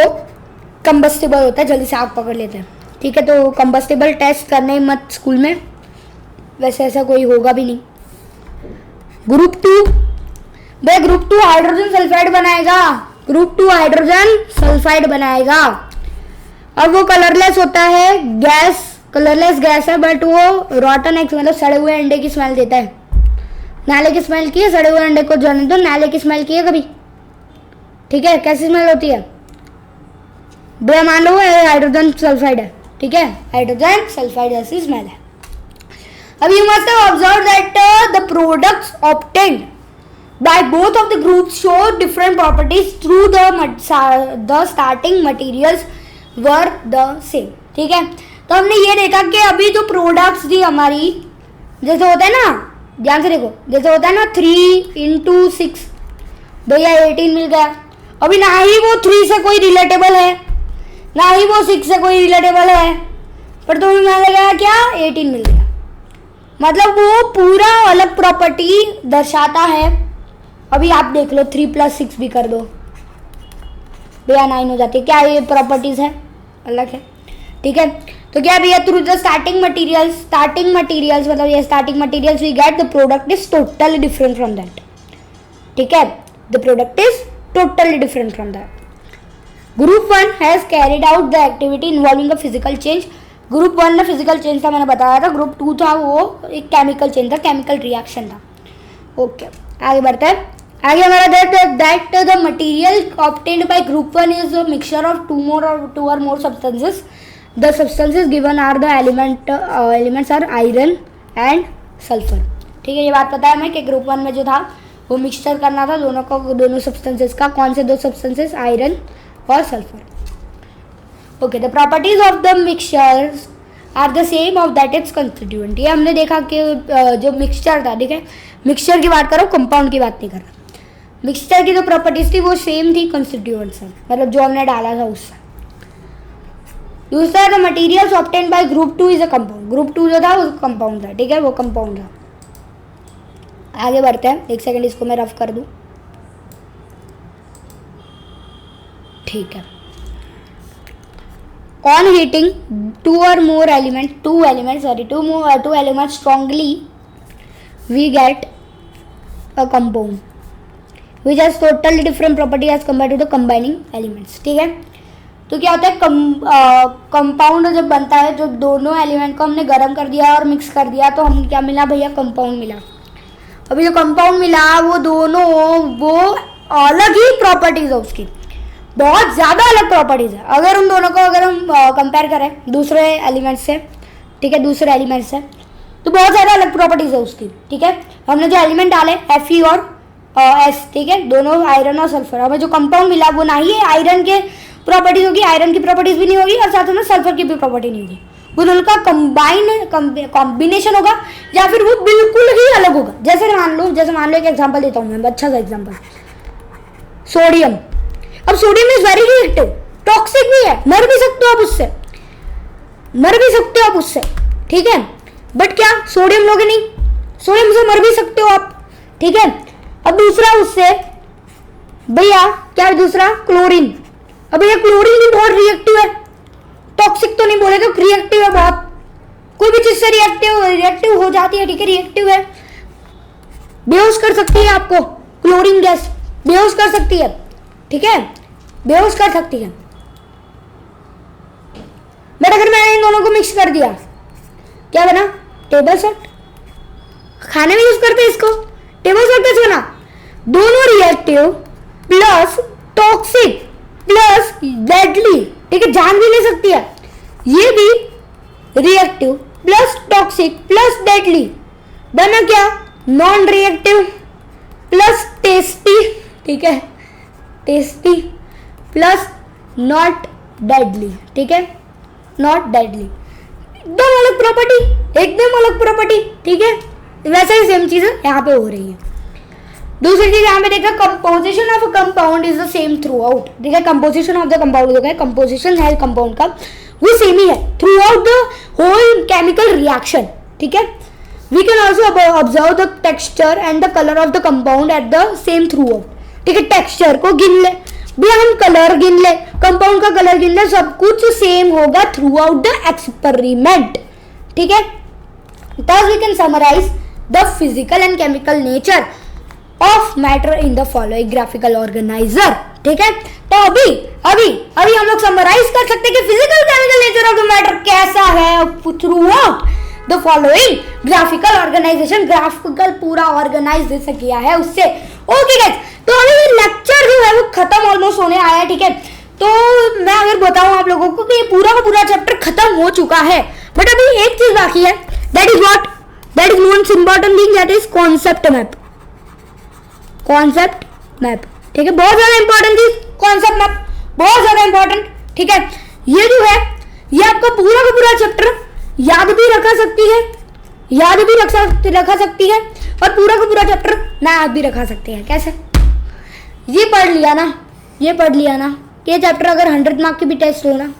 कंबस्टेबल होता है, जल्दी से आग पकड़ लेते हैं। ठीक है, तो कंबस्टेबल टेस्ट करने मत स्कूल में, वैसे ऐसा कोई होगा भी नहीं। ग्रुप 2, भाई ग्रुप 2 हाइड्रोजन सल्फाइड बनाएगा, ग्रुप 2 हाइड्रोजन सल्फाइड बनाएगा। अब वो कलरलेस होता है, गैस, कलरलेस गैस है, बट वो रॉटन एग्स मतलब सड़े हुए अंडे की स्मेल देता है। नाले की स्मेल की है, सड़े हुए अंडे को जाने दो, नाले की स्मेल की है कभी? ठीक है, कैसी स्मेल होती है भैया? मान लो हाइड्रोजन सल्फाइड है, ठीक है, हाइड्रोजन सल्फाइड ऐसी स्मेल है। अब you must have observe that the products obtained by both of the groups show different properties through the starting materials were the same। ठीक है, तो हमने ये देखा कि अभी जो प्रोडक्ट्स थी हमारी, जैसे होता है ना, ध्यान से देखो, जैसे होता है ना 3 × 6, भैया 18 मिल गया। अभी ना ही वो 3 से कोई रिलेटेबल है, ना ही वो 6 से कोई रिलेटेबल है, पर तो मिल गया क्या, 18 मिल गया। मतलब वो पूरा अलग प्रॉपर्टी दर्शाता है। अभी आप देख लो 3 + 6 भी कर दो भैया 9 हो जाती है। क्या ये प्रॉपर्टीज है, अलग है। ठीक है, तो क्या भैया थ्रू द स्टार्टिंग मटेरियल्स मतलब ये starting materials we get the product is totally different from that. ठीक है, the product is totally different from that. Group 1 has carried out the activity involving a physical change. Group 1 में physical change था, मैंने बताया था। Group 2 था वो एक केमिकल चेंज था, केमिकल रिएक्शन था। ओके, आगे बढ़ते हैं। आगे हमारा that the material obtained bye group 1 is a mixture of 2 or more substances। The substances given are the elements are iron and sulphur. ठीक है, ये बात पता है हमें कि ग्रुप 1 में जो था वो मिक्सचर करना था दोनों सब्सटेंसेस का। कौन से 2 सब्सटेंसेस, आयरन और sulphur. Okay, the properties of the mixtures are the same of that its constituent. ये हमने देखा कि जो मिक्सचर था, ठीक है, मिक्सचर की बात करो, कंपाउंड की बात नहीं कर रहा। मिक्सचर की जो प्रॉपर्टीज थी वो सेम थी कंस्टिट्यूएंट से, मतलब जो हमने डाला था उससे। दूसरा, the materials obtained by group 2 is a compound. Group 2 जो था वो कंपाउंड था, ठीक है, वो कंपाउंड था। आगे बढ़ते हैं, एक सेकंड इसको मैं रफ कर दूं। ठीक है, on heating 2 elements strongly we get a compound which has totally different property as compared to the combining elements। ठीक है, तो क्या होता है, कंपाउंड जब बनता है, जो दोनों एलिमेंट को हमने गर्म कर दिया और मिक्स कर दिया तो हम क्या मिला भैया, कंपाउंड मिला। अभी जो कंपाउंड मिला वो दोनों वो अलग ही प्रॉपर्टीज है उसकी, बहुत ज़्यादा अलग प्रॉपर्टीज है। अगर उन दोनों को अगर हम कंपेयर करें दूसरे एलिमेंट से, ठीक है, दूसरे एलिमेंट से, तो बहुत ज़्यादा अलग प्रॉपर्टीज है उसकी। ठीक है, हमने जो एलिमेंट डाले Fe और S, ठीक है, दोनों आयरन और सल्फर, हमें जो कंपाउंड मिला वो ना ही आयरन के प्रॉपर्टीज होगी, आयरन की प्रॉपर्टीज भी नहीं होगी, और साथ में सल्फर की भी प्रॉपर्टी नहीं होगी। वो दोनों का कॉम्बिनेशन होगा या फिर वो बिल्कुल ही अलग होगा। जैसे मान लो एक एग्जाम्पल देता हूँ मैं, अच्छा सा एग्जाम्पल, सोडियम। अब sodium is very reactive, toxic भी है, मर भी सकते हो आप उससे, ठीक है, बट क्या सोडियम लोगे नहीं, सोडियम से मर भी सकते हो आप। ठीक है, अब दूसरा उससे भैया क्या है, दूसरा क्लोरीन। अब भैया क्लोरीन भी बहुत रिएक्टिव है, टॉक्सिक तो नहीं बोलेगा, रिएक्टिव है बहुत, कोई भी चीज से रिएक्टिव हो जाती है। ठीक है, रिएक्टिव है, बेहोश कर सकती है आपको, क्लोरीन गैस बेहोश कर सकती है। ठीक है, बेहोश कर सकती है। बट अगर मैंने इन दोनों को मिक्स कर दिया, क्या बना, टेबल सॉल्ट। खाने में यूज करते हैं इसको, टेबल सॉल्ट कैसे बना, दोनों reactive plus toxic plus deadly. ठीक है, जान भी ले सकती है, ये भी reactive plus toxic plus deadly, बना क्या, नॉन रिएक्टिव प्लस टेस्टी। ठीक है, टेस्टी प्लस नॉट डेडली। ठीक है, नॉट डेडली, एकदम अलग प्रॉपर्टी। ठीक है, वैसे ही सेम चीज यहाँ पे हो रही है। दूसरी चीज यहाँ पे देखा, composition of a compound is the same throughout. ठीक है, कंपोजिशन ऑफ द कंपाउंड जो है, कंपोजिशन है कंपाउंड का वो सेम ही है throughout the whole chemical reaction. ठीक है, we can also observe the texture and the colour of the compound at the same throughout. ठीक है, टेक्सचर को गिन ले, भैया हम कलर गिन ले, कंपाउंड का कलर गिन ले, सब कुछ सेम होगा थ्रू आउट द एक्सपेरिमेंट, ठीक है। Thus we can summarize the physical and chemical nature of matter in the following graphical organizer, ठीक है। तो अभी हम लोग समराइज कर सकते हैं कि physical chemical nature of the matter कैसा है throughout the following graphical organisation. Graphical पूरा ऑर्गेनाइज जैसे किया है उससे। ओके गाइस, तो अभी ये लेक्चर जो है वो खत्म ऑलमोस्ट होने आया है, ठीक है। तो मैं अगर बताऊं आप लोगों को कि ये पूरा का पूरा चैप्टर खत्म हो चुका है, बट अभी एक चीज बाकी है, that is what, that is most important thing, that is concept map, concept map, ठीक है। बहुत ज्यादा इंपॉर्टेंट चीज concept map, बहुत ज्यादा इंपॉर्टेंट, ठीक है। ये जो है ये आपका पूरा का पूरा चैप्टर याद भी रखा सकती है, याद भी रखा सकती है, और पूरा का पूरा चैप्टर ना याद भी रखा सकते हैं। कैसे? ये पढ़ लिया ना, ये पढ़ लिया ना, ये चैप्टर अगर 100 मार्क की भी टेस्ट हो ना,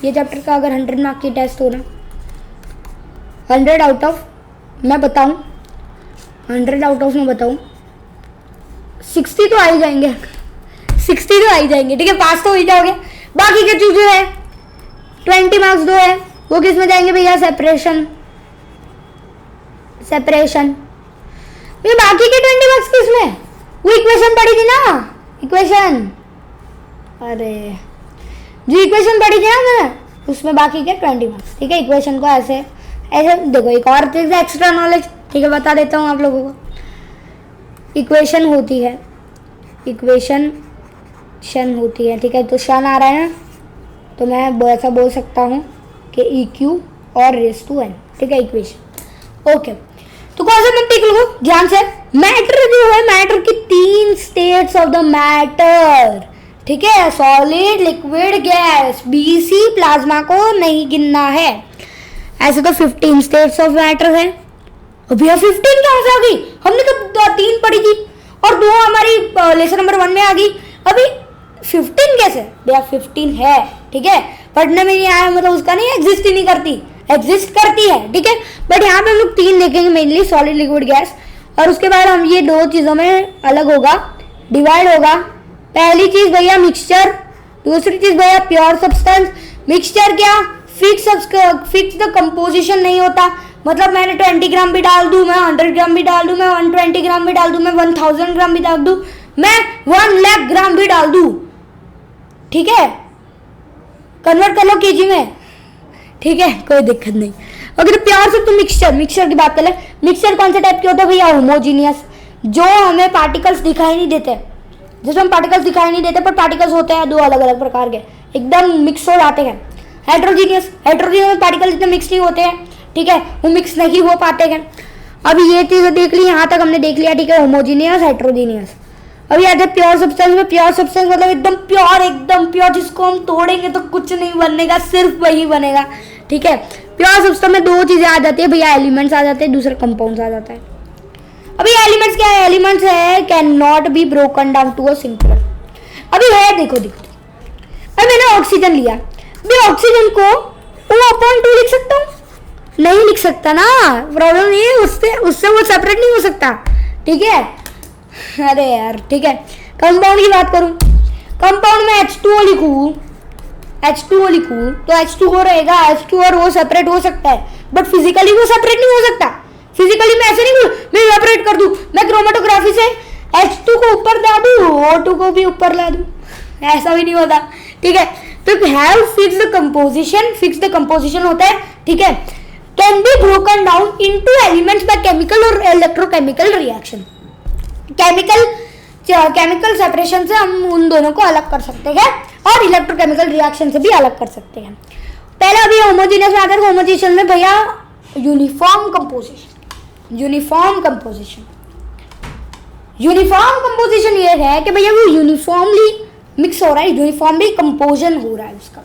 ये चैप्टर का अगर 100 मार्क की टेस्ट हो ना, 100 आउट ऑफ मैं बताऊं, 100 आउट ऑफ मैं बताऊं 60 तो आ ही जाएंगे, 60 तो आ ही जाएंगे, ठीक है। पास तो हो ही जाओगे। बाकी के चीजें है 20 मार्क्स दो है, वो किस में जाएंगे भैया? Separation, separation. ये बाकी के 20 मार्क्स किस में? वो इक्वेशन पढ़ी थी ना, इक्वेशन, अरे जो इक्वेशन पढ़ी थी ना मैंने, उसमें बाकी के 20 मार्क्स, ठीक है। इक्वेशन को ऐसे ऐसे देखो, एक और चीज एक्स्ट्रा नॉलेज, ठीक है, बता देता हूँ आप लोगों को। इक्वेशन होती है, इक्वेशन शन होती है, ठीक है। तो शन आ रहा है ना, तो मैं ऐसा बोल सकता हूँ कि EQ और रेस टू n, ठीक है, इक्वेशन। ओके, तो कौन सा मैं टिक लूँ ध्यान से? मैटर जो है, मैटर की 3 स्टेट्स ऑफ द मैटर, ठीक है। Solid, liquid, gas, BC, plasma को नहीं गिनना है। ऐसे तो 15 स्टेट्स ऑफ मैटर है। अभी 15 कहाँ से आ गई? हमने तो 3 पढ़ी थी और 2 हमारी लेसन नंबर 1 में आ गई। अभी 15 कैसे? भैया 15 है, ठीक है। पढ़ने में नहीं आया मतलब उसका नहीं एग्जिस्ट ही नहीं करती, एग्जिस्ट करती है, ठीक है। बट यहाँ पे हम लोग 3 देखेंगे मेनली, सॉलिड, लिक्विड, गैस। और उसके बाद हम ये 2 चीजों में अलग होगा, डिवाइड होगा। पहली चीज भैया मिक्सचर, दूसरी चीज भैया प्योर सब्सटेंस। मिक्सचर क्या? फिक्स द कंपोजिशन नहीं होता, मतलब मैंने 20 ग्राम भी डाल दूं, मैं 100 ग्राम भी डाल दूं, मैं 120 ग्राम भी डाल दूं, मैं 1000 ग्राम भी डाल दूं, मैं 1 लाख ग्राम भी डाल दूं, ठीक है। कन्वर्ट कर लो केजी में, ठीक है, कोई दिक्कत नहीं। अगर प्योर से तो मिक्सचर की बात करें, मिक्सचर कौन से टाइप के होते हैं भैया? होमोजीनियस, जो हमें पार्टिकल्स दिखाई नहीं देते, जिसमें पार्टिकल्स दिखाई नहीं देते पर पार्टिकल्स होते हैं 2 अलग अलग प्रकार के, एकदम मिक्स हो जाते हैं। हेट्रोजीनियस, हेट्रोजीनियस पार्टिकल इतने मिक्स नहीं होते हैं, ठीक है, वो मिक्स नहीं हो पाते हैं। अभी ये चीज देख ली, यहाँ तक हमने देख लिया, ठीक है। Homogeneous, heterogeneous. अभी आते हैं प्योर सब्सटेंस में। प्योर सब्सटेंस मतलब एकदम प्योर, जिसको हम तोड़ेंगे तो कुछ नहीं बनेगा, सिर्फ वही बनेगा, ठीक है। प्योर सब्सटेंस में 2 चीजें आ जाती है भैया, एलिमेंट्स आ जाते हैं, दूसरा कंपाउंड्स आ जाता है। अभी एलिमेंट्स क्या है? एलिमेंट्स है can not be broken down to a simple. अभी है देखो, अब मैंने ऑक्सीजन लिया, ऑक्सीजन को O/2 लिख सकता हूँ? नहीं लिख सकता ना, प्रॉब्लम नहीं है, उससे वो सेपरेट नहीं हो सकता, ठीक है। अरे यार, ठीक है। कंपाउंड की बात करूं, कंपाउंड में H2O लिखूं तो H2O रहेगा, H2O और वो सेपरेट हो सकता है, बट फिजिकली वो सेपरेट नहीं हो सकता। फिजिकली मैं ऐसे नहीं मैं सेपरेट कर दूं, मैं क्रोमेटोग्राफी से H2 को ऊपर ला दूं, O2 को भी ऊपर ला दूं, ऐसा भी नहीं होता, ठीक है। तो हैव फिक्स द कंपोजिशन होता है, ठीक है। Can be broken down into elements by chemical और इलेक्ट्रोकेमिकल रिएक्शन। केमिकल सेपरेशन से हम उन दोनों को अलग कर सकते हैं और इलेक्ट्रोकेमिकल रिएक्शन से भी अलग कर सकते हैं। पहले अभी होमोजेनियस में आकर होमोजेनियस में भैया यूनिफॉर्म कंपोजिशन ये है कि भैया वो यूनिफॉर्मली मिक्स हो रहा है, यूनिफॉर्मली कंपोजन हो रहा है उसका,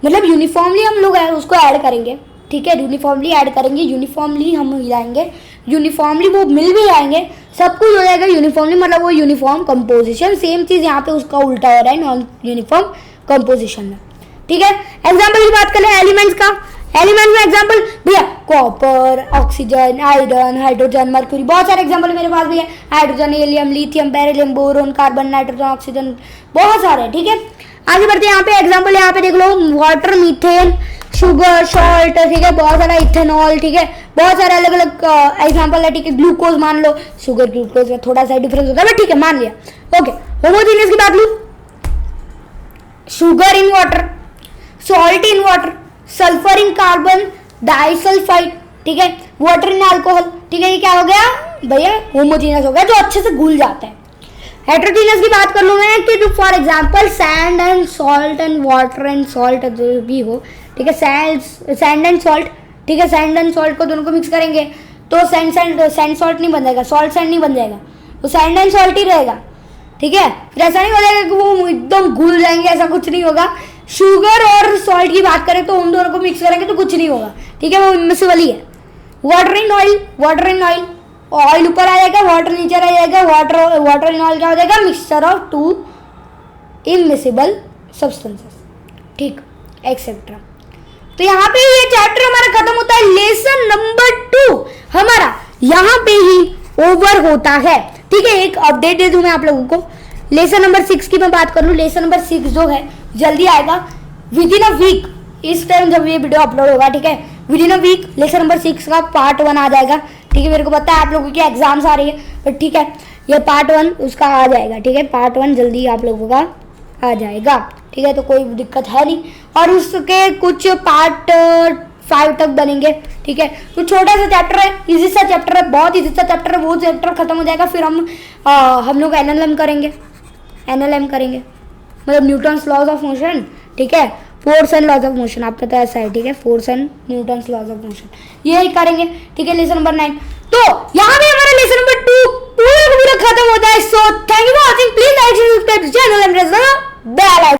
मतलब यूनिफॉर्मली हम लोग उसको ऐड करेंगे, ठीक है। यूनिफॉर्मली ऐड करेंगे, यूनिफॉर्मली हम हिलाएंगे, यूनिफॉर्मली वो मिल भी जाएंगे, सब कुछ हो जाएगा यूनिफॉर्मली, मतलब वो यूनिफॉर्म कंपोजिशन। सेम चीज यहाँ पे उसका उल्टा हो रहा है नॉन यूनिफॉर्म कंपोजिशन में, ठीक है। एग्जाम्पल की बात करें एलिमेंट्स का, एलिमेंट में एग्जांपल भैया copper, oxygen, iron, hydrogen, mercury, बहुत सारे एग्जांपल मेरे पास भी है। Hydrogen, helium, lithium, beryllium, boron, carbon, nitrogen, oxygen, बहुत सारे। ठीक है, आगे बढ़ते हैं। यहाँ पे एग्जांपल यहाँ पे देख लो, वाटर, मीथेन, शुगर, सॉल्ट, ठीक है, बहुत सारा इथेनॉल, ठीक है, बहुत सारे अलग अलग एग्जांपल है। ठीक है, ग्लूकोज मान लो, शुगर ग्लूकोज में थोड़ा सा डिफरेंस होता है, बट ठीक है मान लिया। ओके, होमोजेनियस की बात लूं, sugar in water, salt in water, sulphur in carbon disulphide, ठीक है, वाटर इन अल्कोहल। ठीक है, ये क्या हो गया भैया, होमोजेनियस हो गया, जो अच्छे से घुल जाता है। हेट्रोजीनियस की बात कर लूँ मैं कि जो for example sand and salt and water and salt जो भी हो, ठीक है, सैंड एंड सॉल्ट, ठीक है, सैंड एंड सॉल्ट को दोनों को मिक्स करेंगे तो सैंड सॉल्ट नहीं बन जाएगा, सॉल्ट सैंड नहीं बन जाएगा, तो सैंड एंड सॉल्ट ही रहेगा। ठीक है, फिर ऐसा नहीं हो जाएगा कि वो एकदम घुल जाएंगे, ऐसा कुछ नहीं होगा। शुगर और सॉल्ट की बात करें तो उन दोनों को मिक्स करेंगे तो कुछ नहीं होगा। ठीक है, वो इमिसिबल ही है। Water in oil, water in oil, oil ऊपर आ जाएगा, वाटर नीचे आ जाएगा, वाटर इन ऑयल क्या हो जाएगा, mixture of to immiscible substances, ठीक, एक्सेट्रा। तो यहाँ पे ये चैप्टर हमारा खत्म होता है। लेसन नंबर 2 हमारा यहाँ पे ही ओवर होता है। ठीक है, एक अपडेट दे दूं मैं आप लोगों को। लेसन नंबर 6 की मैं बात कर लूँ, लेसन नंबर 6 जो है जल्दी आएगा, विद इन अ वीक, इस टाइम जब ये वीडियो अपलोड होगा, ठीक है, within a week lesson number 6 का पार्ट 1 आ जाएगा। ठीक है, मेरे को पता है आप लोगों की एग्जाम्स आ रही है, बट ठीक है, ये पार्ट 1 उसका आ जाएगा। ठीक है, पार्ट 1 जल्दी आप लोगों का आ जाएगा। ठीक है, तो कोई दिक्कत है नहीं, और उसके कुछ पार्ट 5 तक बनेंगे। ठीक है, तो छोटा सा चैप्टर है, इजी सा चैप्टर है, बहुत इजी सा चैप्टर है। वो चैप्टर खत्म हो जाएगा, फिर हम लोग एनएलएम करेंगे, मतलब न्यूटन्स लॉज ऑफ मोशन। ठीक है, force and laws of motion, आपका तो ऐसा है। ठीक है, force and Newton's laws of motion, ये करेंगे। ठीक है, लेसन नंबर 9। तो यहाँ पे हमारा लेसन नंबर 2 पूरा खत्म होता है। So thank you for watching, please like, subscribe channel and press the bell icon.